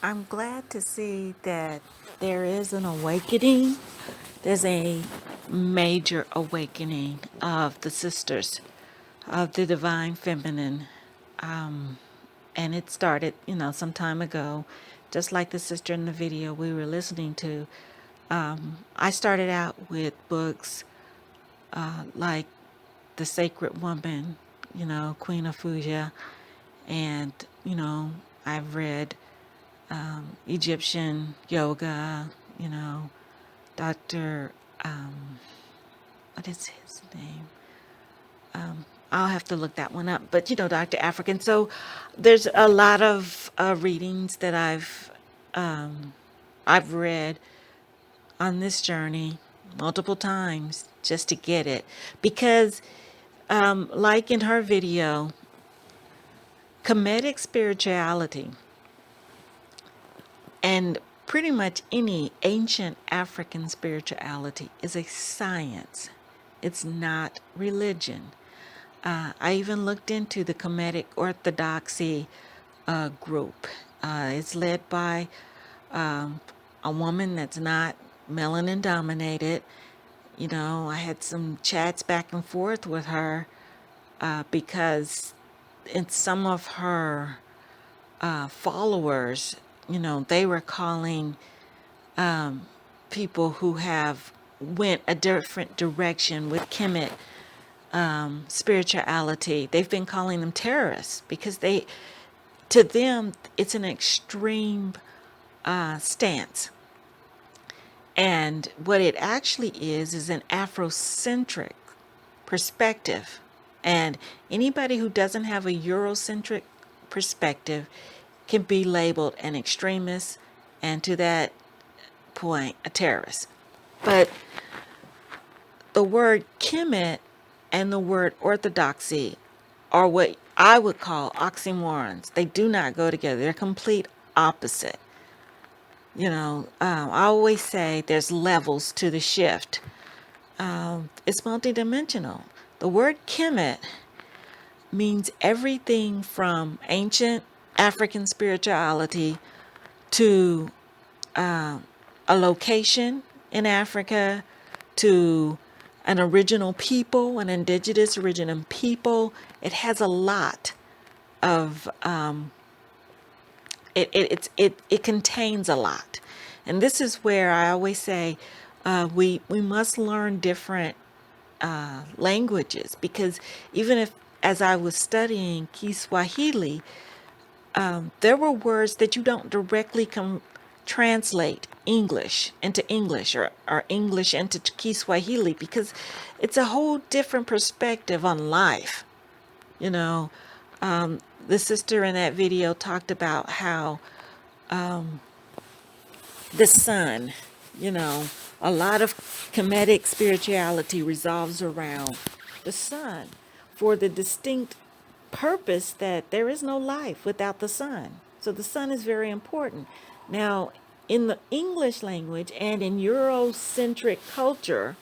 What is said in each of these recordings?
I'm glad to see that there is an awakening. There's a major awakening of the sisters of the Divine Feminine. And it started, some time ago, just like the sister in the video we were listening to. I started out with books like The Sacred Woman, Queen of Fuja, and, I've read Egyptian yoga, Dr. What is his name? I'll have to look that one up, but Dr. African. So there's a lot of readings that I've read on this journey multiple times just to get it, because like in her video, Kemetic spirituality and pretty much any ancient African spirituality is a science. It's not religion. I even looked into the Kemetic Orthodoxy group. It's led by a woman that's not melanin dominated. I had some chats back and forth with her because in some of her followers, they were calling people who have went a different direction with Kemet spirituality. They've been calling them terrorists because to them, it's an extreme stance. And what it actually is an Afrocentric perspective. And anybody who doesn't have a Eurocentric perspective can be labeled an extremist, and to that point, a terrorist. But the word Kemet and the word orthodoxy are what I would call oxymorons. They do not go together. They're complete opposite. I always say there's levels to the shift. It's multidimensional. The word Kemet means everything from ancient African spirituality to a location in Africa, to an original people, an indigenous original people. It has a lot of it contains a lot. And this is where I always say we must learn different languages, because even if, as I was studying Kiswahili, there were words that you don't directly translate English into English, or English into Kiswahili, because it's a whole different perspective on life. The sister in that video talked about how the sun, a lot of Kemetic spirituality revolves around the sun, for the distinct purpose that there is no life without the sun. So the sun is very important. Now, in the English language and in Eurocentric culture,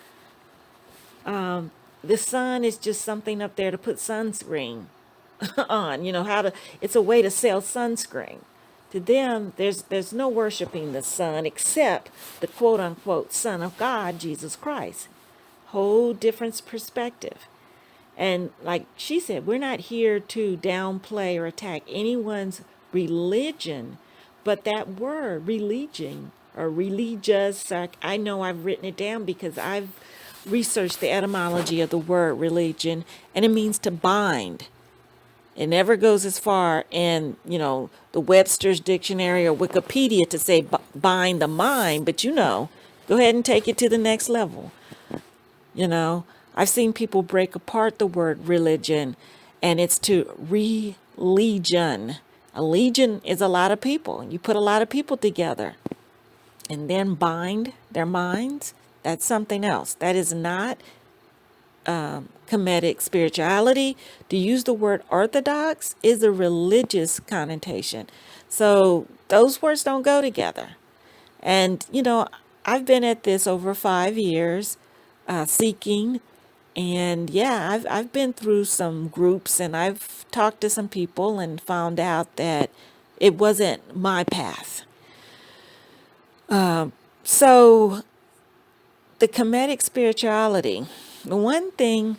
the sun is just something up there to put sunscreen on. It's a way to sell sunscreen. To them, there's no worshiping the sun except the quote unquote Son of God, Jesus Christ. Whole different perspective. And like she said, we're not here to downplay or attack anyone's religion, but that word religion or religious, I know I've written it down because I've researched the etymology of the word religion, and it means to bind. It never goes as far in, the Webster's dictionary or Wikipedia to say bind the mind, but go ahead and take it to the next level. I've seen people break apart the word religion, and it's to religion. A legion is a lot of people. You put a lot of people together and then bind their minds. That's something else. That is not Kemetic spirituality. To use the word orthodox is a religious connotation. So those words don't go together. And, I've been at this over 5 years, seeking. And yeah, I've been through some groups, and I've talked to some people and found out that it wasn't my path. So the Kemetic spirituality, the one thing,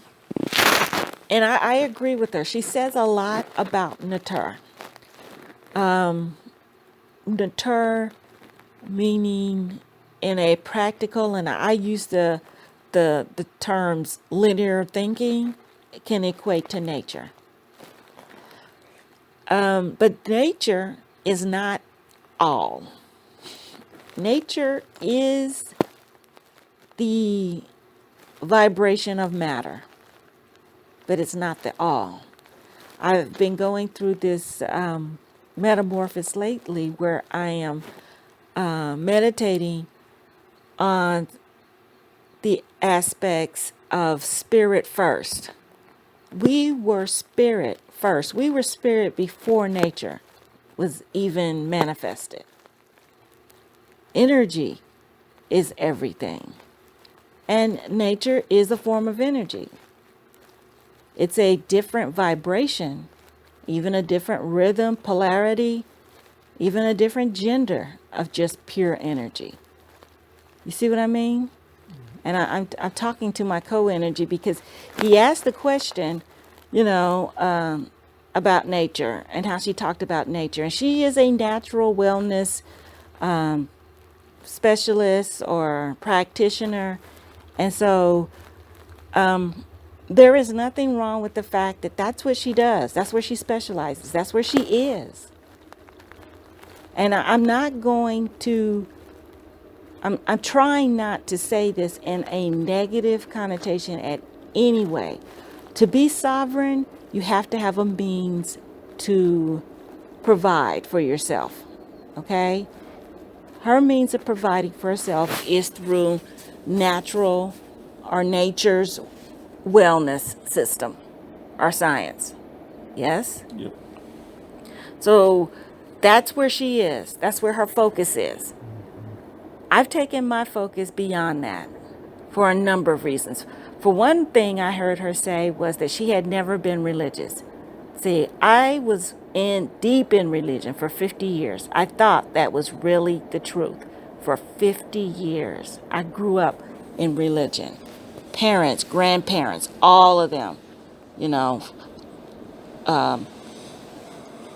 and I agree with her, she says a lot about Natur. Natur meaning in a practical, and I use the terms linear thinking, can equate to nature. But nature is not all. Nature is the vibration of matter, but it's not the all. I've been going through this metamorphosis lately where I am meditating on the aspects of spirit first. We were spirit first. We were spirit before nature was even manifested. Energy is everything. And nature is a form of energy. It's a different vibration, even a different rhythm, polarity, even a different gender of just pure energy. You see what I mean? And I'm talking to my co-energy because he asked the question, about nature and how she talked about nature. And she is a natural wellness specialist or practitioner. And so there is nothing wrong with the fact that that's what she does. That's where she specializes. That's where she is. And I'm not going to, I'm trying not to say this in a negative connotation at any way. To be sovereign, you have to have a means to provide for yourself. Okay? Her means of providing for herself is through natural or nature's wellness system or science. Yes? Yep. So that's where she is. That's where her focus is. I've taken my focus beyond that for a number of reasons. For one thing, I heard her say was that she had never been religious. See, I was deep in religion for 50 years. I thought that was really the truth. For 50 years, I grew up in religion. Parents, grandparents, all of them, you know,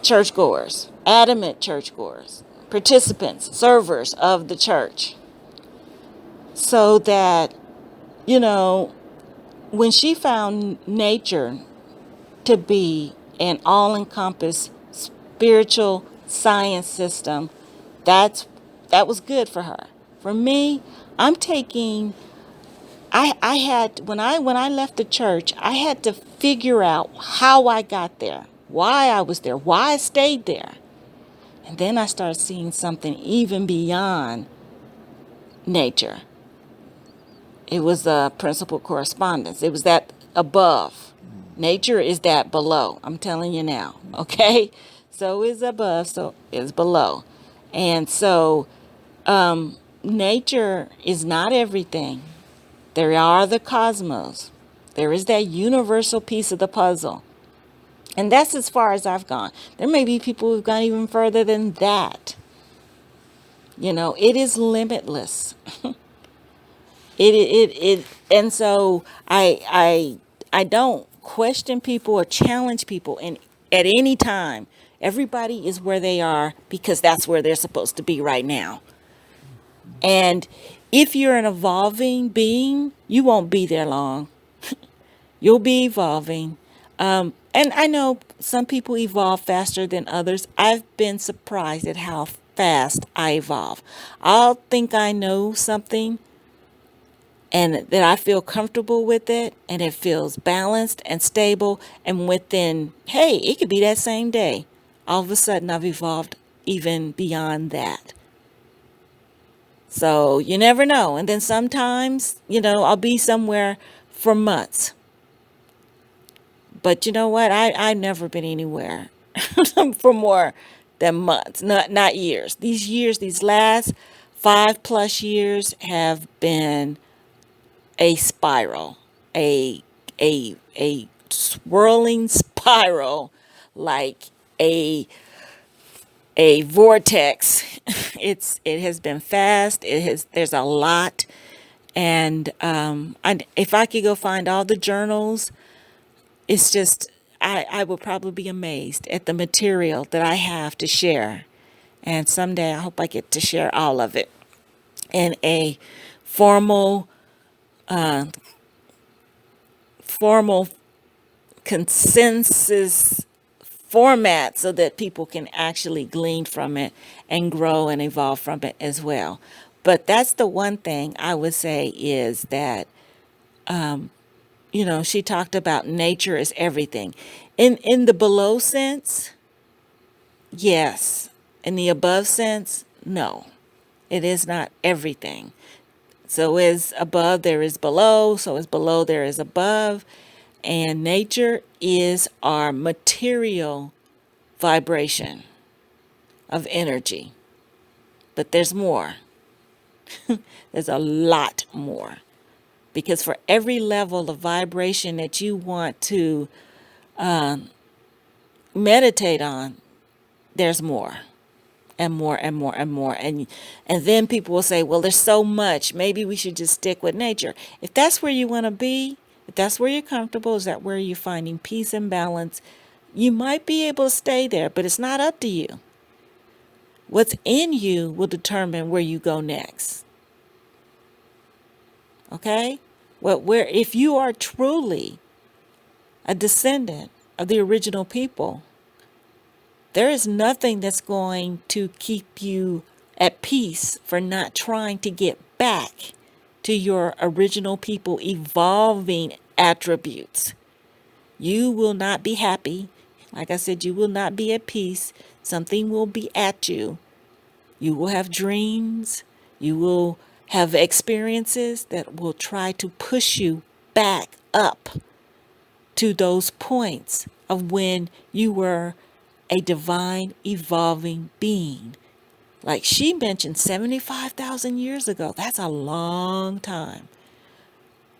churchgoers, adamant churchgoers, participants, servers of the church. So that, when she found nature to be an all-encompassing spiritual science system, that was good for her. For me, I'm taking I had when I left the church, I had to figure out how I got there, why I was there, why I stayed there. And then I started seeing something even beyond nature. It was a principal correspondence. It was that above. Nature is that below. I'm telling you now. Okay? So is above, so is below. And so nature is not everything. There are the cosmos. There is that universal piece of the puzzle. And that's as far as I've gone. There may be people who've gone even further than that. It is limitless. And so I don't question people or challenge people at any time. Everybody is where they are because that's where they're supposed to be right now. And if you're an evolving being, you won't be there long. You'll be evolving. And I know some people evolve faster than others. I've been surprised at how fast I evolve. I'll think I know something and that I feel comfortable with it and it feels balanced and stable. And within, hey, it could be that same day. All of a sudden, I've evolved even beyond that. So you never know. And then sometimes, I'll be somewhere for months. But you know what? I've never been anywhere for more than months, not years. These last 5+ years have been a spiral, a swirling spiral, like a a vortex. It has been fast. There's a lot, and if I could go find all the journals, it's just I would probably be amazed at the material that I have to share. And someday I hope I get to share all of it in a formal formal consensus format so that people can actually glean from it and grow and evolve from it as well. But that's the one thing I would say is that, she talked about nature is everything. In the below sense, yes. In the above sense, no. It is not everything. So as above there is below, so as below there is above. And nature is our material vibration of energy. But there's more. There's a lot more. Because for every level of vibration that you want to meditate on, there's more and more and more and more. And then people will say, well, there's so much. Maybe we should just stick with nature. If that's where you want to be, if that's where you're comfortable, is that where you're finding peace and balance, you might be able to stay there, but it's not up to you. What's in you will determine where you go next. Okay? If you are truly a descendant of the original people, there is nothing that's going to keep you at peace for not trying to get back to your original people evolving attributes. You will not be happy. Like I said, you will not be at peace. Something will be at you. You will have dreams. You will have experiences that will try to push you back up to those points of when you were a divine evolving being. Like she mentioned 75,000 years ago. That's a long time.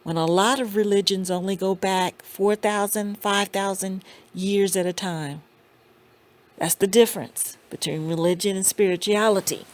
When a lot of religions only go back 4,000, 5,000 years at a time. That's the difference between religion and spirituality.